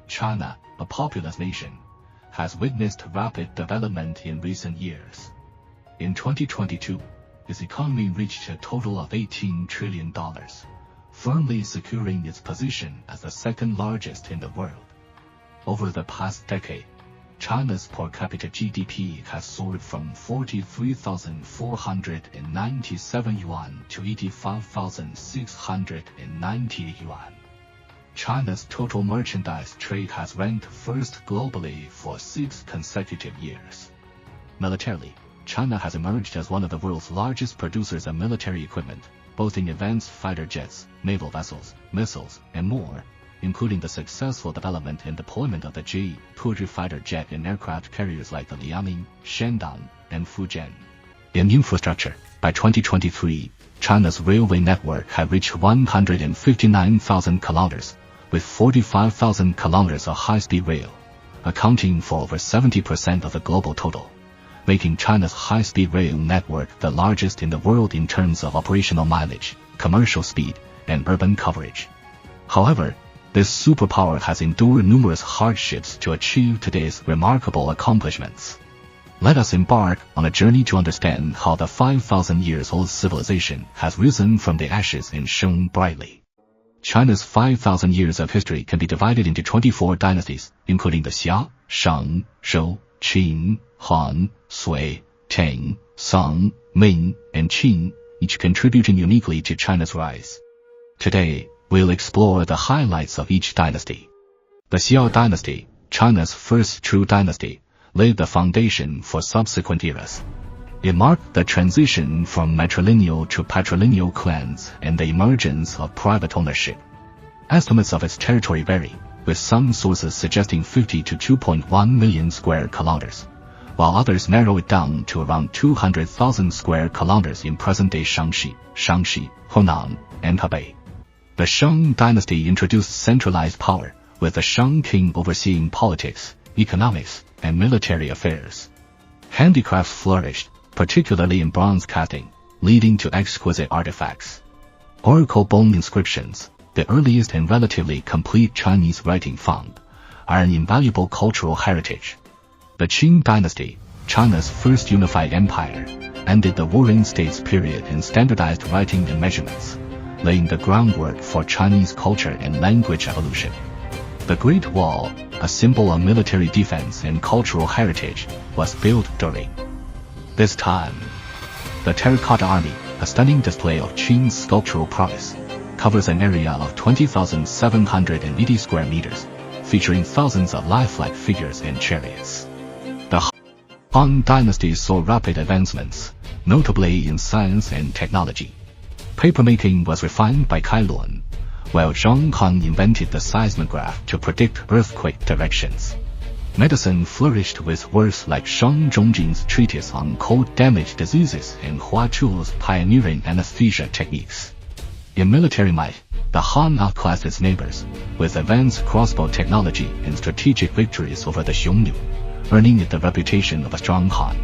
China, a populous nation, has witnessed rapid development in recent years. In 2022, its economy reached a total of $18 trillion, firmly securing its position as the second largest in the world. Over the past decade, China's per capita GDP has soared from 43,497 yuan to 85,690 yuan. China's total merchandise trade has ranked first globally for 6 consecutive years. Militarily, China has emerged as one of the world's largest producers of military equipment, boasting advanced fighter jets, naval vessels, missiles, and more, including the successful development and deployment of the J-2 fighter jet and aircraft carriers like the Liaoning, Shandong, and Fujian. In infrastructure, by 2023, China's railway network had reached 159,000 kilometers, with 45,000 kilometers of high-speed rail, accounting for over 70% of the global total, making China's high-speed rail network the largest in the world in terms of operational mileage, commercial speed, and urban coverage. However, this superpower has endured numerous hardships to achieve today's remarkable accomplishments. Let us embark on a journey to understand how the 5,000 years old civilization has risen from the ashes and shone brightly. China's 5,000 years of history can be divided into 24 dynasties, including the Xia, Shang, Zhou, Qin, Han, Sui, Tang, Song, Ming, and Qing, each contributing uniquely to China's rise. Today, we'll explore the highlights of each dynasty. The Xia dynasty, China's first true dynasty, laid the foundation for subsequent eras. It marked the transition from matrilineal to patrilineal clans and the emergence of private ownership. Estimates of its territory vary, with some sources suggesting 50 to 2.1 million square kilometers, while others narrow it down to around 200,000 square kilometers in present-day Shaanxi, Henan, and Hebei. The Shang dynasty introduced centralized power, with the Shang king overseeing politics, economics, and military affairs. Handicrafts flourished, particularly in bronze casting, leading to exquisite artifacts. Oracle bone inscriptions, the earliest and relatively complete Chinese writing found, are an invaluable cultural heritage. The Qing dynasty, China's first unified empire, ended the Warring States period in standardized writing and measurements, laying the groundwork for Chinese culture and language evolution. The Great Wall, a symbol of military defense and cultural heritage, was built during this time. The Terracotta Army, a stunning display of Qing's sculptural prowess, covers an area of 20,780 square meters, featuring thousands of lifelike figures and chariots. The Han dynasty saw rapid advancements, notably in science and technology. Papermaking was refined by Kailuan, while Zhang Han invented the seismograph to predict earthquake directions. Medicine flourished with works like Shang Zhongjin's treatise on cold-damaged diseases and Hua Chu's pioneering anesthesia techniques. In military might, the Han outclassed its neighbors, with advanced crossbow technology and strategic victories over the Xiongnu, earning it the reputation of a strong Han.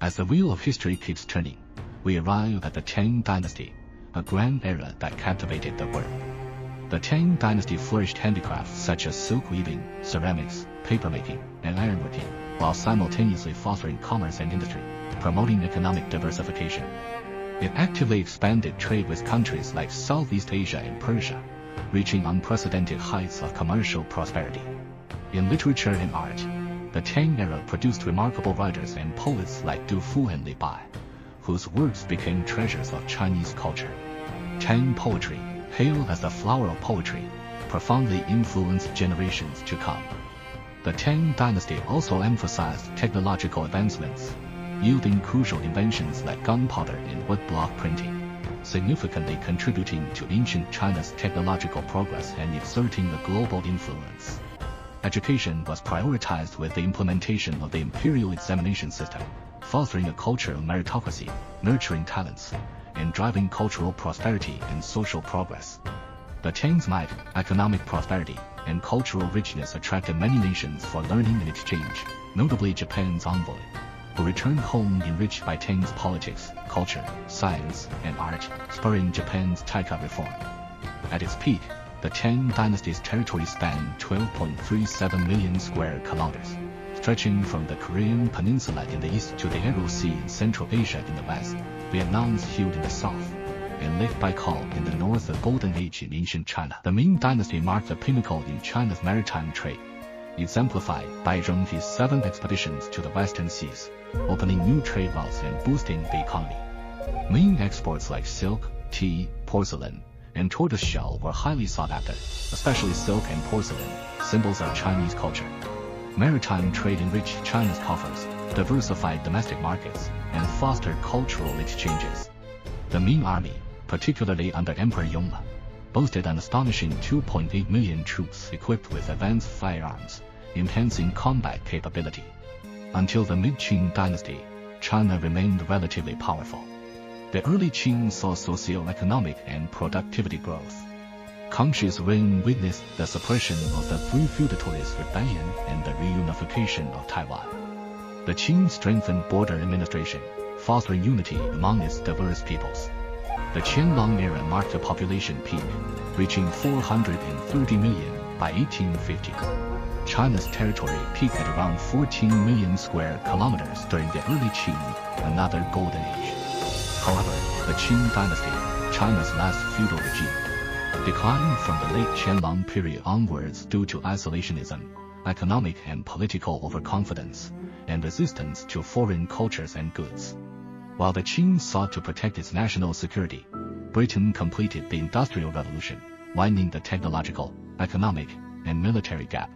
As the wheel of history keeps turning, we arrive at the Tang dynasty, a grand era that captivated the world. The Tang dynasty flourished handicrafts such as silk weaving, ceramics, papermaking, and ironworking, while simultaneously fostering commerce and industry, promoting economic diversification. It actively expanded trade with countries like Southeast Asia and Persia, reaching unprecedented heights of commercial prosperity. In literature and art, the Tang era produced remarkable writers and poets like Du Fu and Li Bai, whose works became treasures of Chinese culture. Tang poetry, hailed as the flower of poetry, profoundly influenced generations to come. The Tang dynasty also emphasized technological advancements, yielding crucial inventions like gunpowder and woodblock printing, significantly contributing to ancient China's technological progress and exerting a global influence. Education was prioritized with the implementation of the imperial examination system, fostering a culture of meritocracy, nurturing talents, and driving cultural prosperity and social progress. The Tang's might, economic prosperity, and cultural richness attracted many nations for learning and exchange, notably Japan's envoy, who returned home enriched by Tang's politics, culture, science, and art, spurring Japan's Taika reform. At its peak, The Tang Dynasty's territory spanned 12.37 million square kilometers, stretching from the Korean Peninsula in the east to the Aral Sea in Central Asia in the west, Vietnam's Hill in the south, and Lake Baikal in the north. The Golden Age in ancient China. The Ming Dynasty marked the pinnacle in China's maritime trade, exemplified by Zhenghi's 7 expeditions to the western seas, opening new trade routes and boosting the economy. Ming exports like silk, tea, porcelain, and tortoiseshell were highly sought after, especially silk and porcelain, symbols of Chinese culture. Maritime trade enriched China's coffers, diversified domestic markets, and fostered cultural exchanges. The Ming army, particularly under Emperor Yongle, boasted an astonishing 2.8 million troops equipped with advanced firearms, enhancing combat capability. Until the mid-Qing dynasty, China remained relatively powerful. The early Qing saw socio-economic and productivity growth. Kangxi's reign witnessed the suppression of the three feudatories' rebellion and the reunification of Taiwan. The Qing strengthened border administration, fostering unity among its diverse peoples. The Qianlong era marked a population peak, reaching 430 million by 1850. China's territory peaked at around 14 million square kilometers during the early Qing, another golden age. However, the Qing dynasty, China's last feudal regime, declined from the late Qianlong period onwards due to isolationism, economic and political overconfidence, and resistance to foreign cultures and goods. While the Qing sought to protect its national security, Britain completed the Industrial Revolution, widening the technological, economic, and military gap.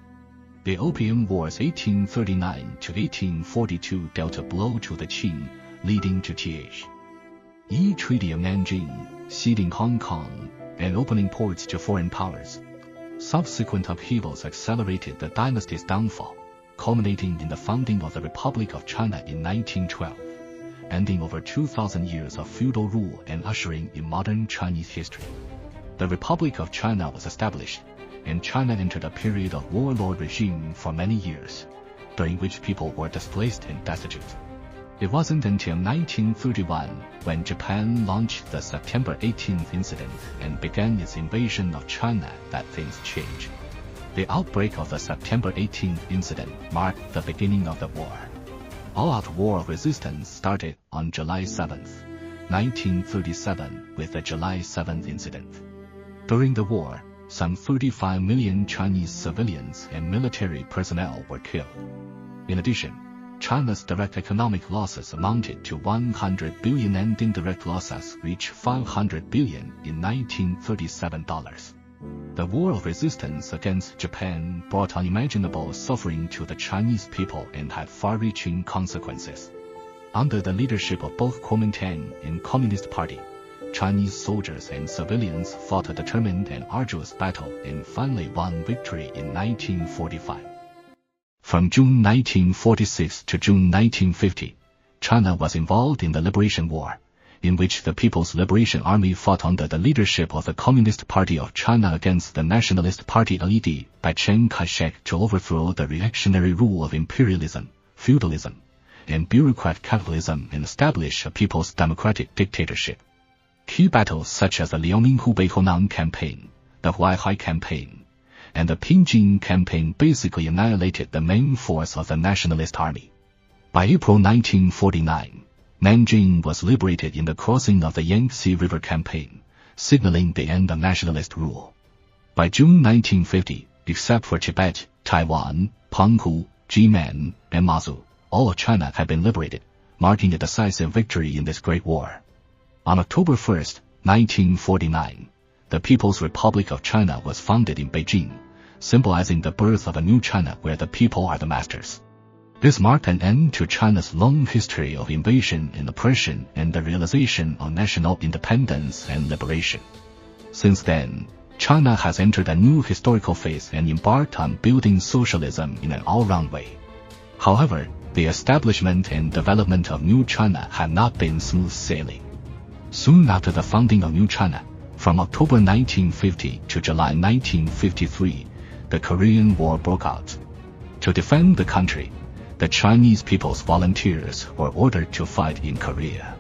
The Opium Wars 1839 to 1842 dealt a blow to the Qing, leading to Th. Treaty of Nanjing, ceding Hong Kong, and opening ports to foreign powers. Subsequent upheavals accelerated the dynasty's downfall, culminating in the founding of the Republic of China in 1912, ending over 2,000 years of feudal rule and ushering in modern Chinese history. The Republic of China was established, and China entered a period of warlord regime for many years, during which people were displaced and destitute. It wasn't until 1931 when Japan launched the September 18th incident and began its invasion of China that things changed. The outbreak of the September 18th incident marked the beginning of the war. All-out war of resistance started on July 7, 1937 with the July 7th incident. During the war, some 35 million Chinese civilians and military personnel were killed. In addition, China's direct economic losses amounted to 100 billion and indirect losses reached 500 billion in 1937 dollars. The war of resistance against Japan brought unimaginable suffering to the Chinese people and had far-reaching consequences. Under the leadership of both Kuomintang and Communist Party, Chinese soldiers and civilians fought a determined and arduous battle and finally won victory in 1945. From June 1946 to June 1950, China was involved in the Liberation War, in which the People's Liberation Army fought under the leadership of the Communist Party of China against the Nationalist Party led by Chiang Kai-shek to overthrow the reactionary rule of imperialism, feudalism, and bureaucrat capitalism and establish a people's democratic dictatorship. Key battles such as the Liaoning-Hubei-Henan campaign, the Huaihai campaign, and the Pingjing campaign basically annihilated the main force of the Nationalist Army. By April 1949, Nanjing was liberated in the crossing of the Yangtze River campaign, signaling the end of nationalist rule. By June 1950, except for Tibet, Taiwan, Penghu, Jimen, and Mazu, all of China had been liberated, marking a decisive victory in this great war. On October 1, 1949, the People's Republic of China was founded in Beijing, symbolizing the birth of a new China where the people are the masters. This marked an end to China's long history of invasion and oppression and the realization of national independence and liberation. Since then, China has entered a new historical phase and embarked on building socialism in an all-round way. However, the establishment and development of New China had not been smooth sailing. Soon after the founding of New China, from October 1950 to July 1953, the Korean War broke out. To defend the country, the Chinese People's Volunteers were ordered to fight in Korea.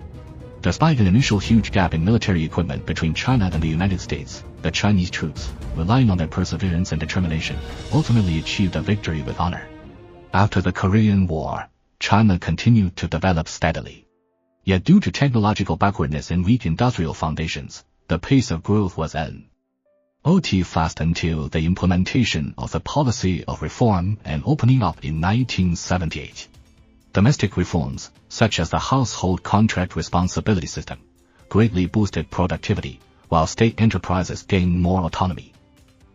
Despite an initial huge gap in military equipment between China and the United States, the Chinese troops, relying on their perseverance and determination, ultimately achieved a victory with honor. After the Korean War, China continued to develop steadily. Yet due to technological backwardness and weak industrial foundations, the pace of growth was not fast until the implementation of the policy of reform and opening up in 1978. Domestic reforms, such as the household contract responsibility system, greatly boosted productivity, while state enterprises gained more autonomy.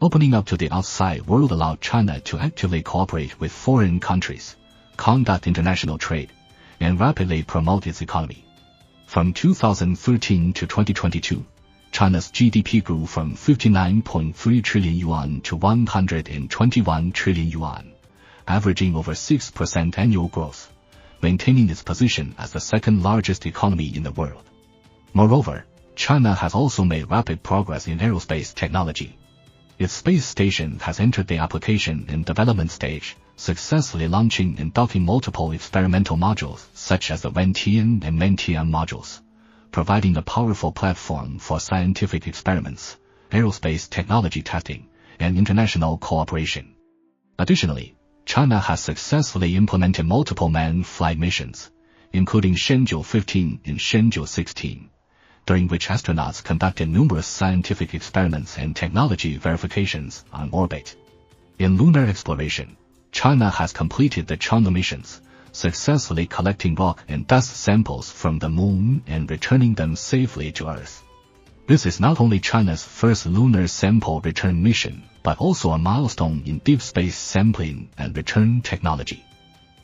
Opening up to the outside world allowed China to actively cooperate with foreign countries, conduct international trade, and rapidly promote its economy. From 2013 to 2022, China's GDP grew from 59.3 trillion yuan to 121 trillion yuan, averaging over 6% annual growth, maintaining its position as the second largest economy in the world. Moreover, China has also made rapid progress in aerospace technology. Its space station has entered the application and development stage, successfully launching and docking multiple experimental modules such as the Wentian and Mentian modules, providing a powerful platform for scientific experiments, aerospace technology testing, and international cooperation. Additionally, China has successfully implemented multiple manned flight missions, including Shenzhou 15 and Shenzhou 16, during which astronauts conducted numerous scientific experiments and technology verifications on orbit. In lunar exploration, China has completed the Chang'e missions, successfully collecting rock and dust samples from the moon and returning them safely to Earth. This is not only China's first lunar sample return mission, but also a milestone in deep space sampling and return technology.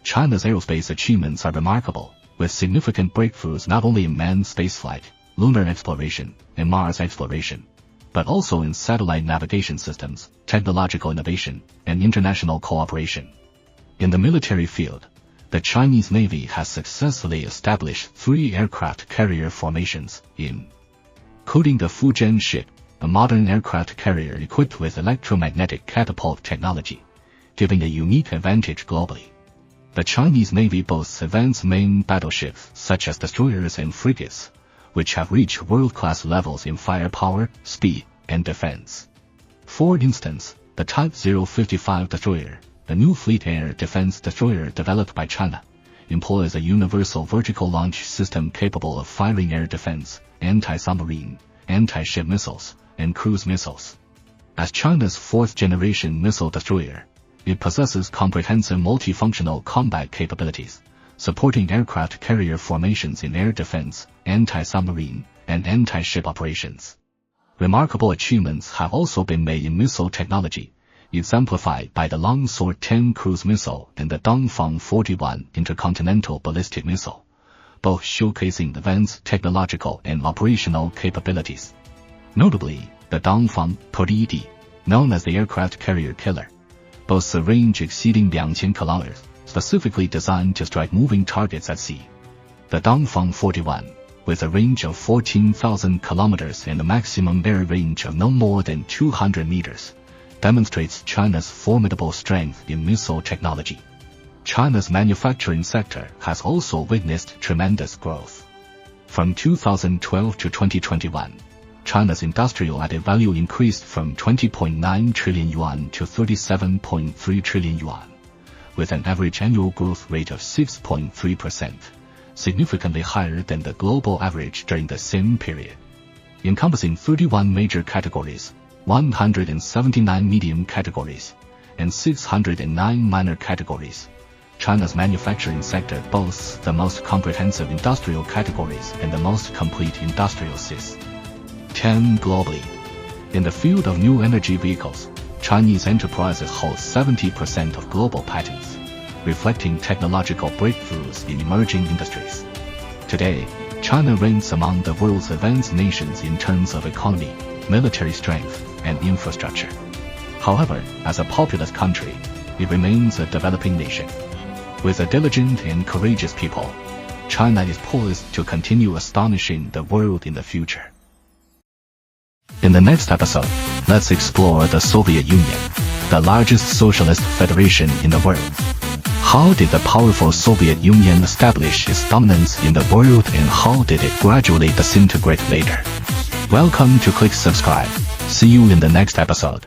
China's aerospace achievements are remarkable, with significant breakthroughs not only in manned spaceflight, lunar exploration, and Mars exploration, but also in satellite navigation systems, technological innovation, and international cooperation. In the military field, the Chinese Navy has successfully established 3 aircraft carrier formations, including the Fujian ship, a modern aircraft carrier equipped with electromagnetic catapult technology, giving a unique advantage globally. The Chinese Navy boasts advanced main battleships such as destroyers and frigates, which have reached world-class levels in firepower, speed, and defense. For instance, the Type 055 destroyer, a new fleet air defense destroyer developed by China, employs a universal vertical launch system capable of firing air defense, anti-submarine, anti-ship missiles, and cruise missiles. As China's 4th-generation missile destroyer, it possesses comprehensive multifunctional combat capabilities, supporting aircraft carrier formations in air defense, anti-submarine, and anti-ship operations. Remarkable achievements have also been made in missile technology, exemplified by the Longsword 10 cruise missile and the Dongfang 41 intercontinental ballistic missile, both showcasing advanced technological and operational capabilities. Notably, the Dongfang 30, known as the aircraft carrier killer, boasts a range exceeding 2,000 kilometers, specifically designed to strike moving targets at sea. The Dongfang 41, with a range of 14,000 kilometers and a maximum air range of no more than 200 meters, demonstrates China's formidable strength in missile technology. China's manufacturing sector has also witnessed tremendous growth. From 2012 to 2021, China's industrial added value increased from 20.9 trillion yuan to 37.3 trillion yuan, with an average annual growth rate of 6.3%, significantly higher than the global average during the same period. Encompassing 31 major categories, 179 medium categories, and 609 minor categories, China's manufacturing sector boasts the most comprehensive industrial categories and the most complete industrial system. 10 globally. In the field of new energy vehicles, Chinese enterprises hold 70% of global patents, reflecting technological breakthroughs in emerging industries. Today, China ranks among the world's advanced nations in terms of economy, military strength, and infrastructure. However, as a populous country, it remains a developing nation. With a diligent and courageous people, China is poised to continue astonishing the world in the future. In the next episode, let's explore the Soviet Union, the largest socialist federation in the world. How did the powerful Soviet Union establish its dominance in the world, and how did it gradually disintegrate later? Welcome to Click Subscribe. See you in the next episode.